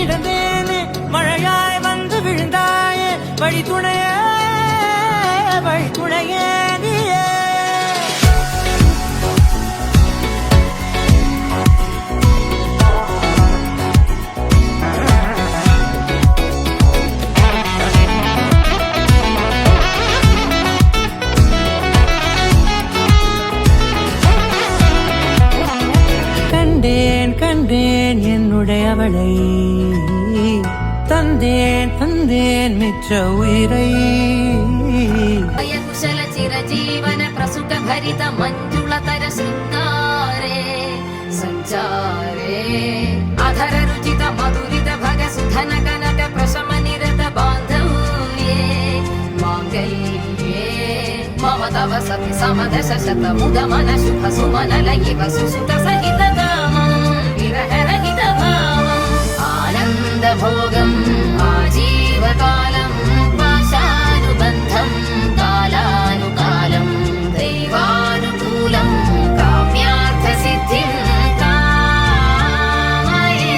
இடந்தேனே மழையாய் வந்து விழுந்தாயே வழி துணையே நீயே கண்டேன் என்னுடையவளை தந்தேன் மிச்ச உயிரை குசல சிரஜீவன பிரசுக பரித மஞ்சுளதர சிங்காரே சஞ்சாரே அதர ருச்சித மதுரித பக சுதன கனக பிரசம நிரத பாந்தவ்யே மாங்கல்யே மம தவ சதி சமதச சத முத மன சுப சுமன லயிவ சுசுத சகித भोगम् आजीवकालम् पाशानुबन्धम् कालानुकालम् दैवानुकूलम् काम्यार्थसिद्धिम् कामये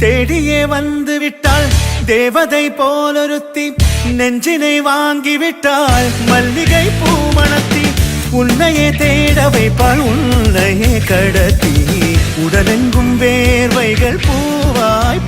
தேடியே வந்து விட்டாள் தேவதை போலொருத்தி நெஞ்சினை வாங்கிவிட்டாள் மல்லிகை பூமணத்தி உன்னையே தேட வைப்பாள் உன்னையே கடத்தி உடலெங்கும் வேர்வைகள் பூவாய்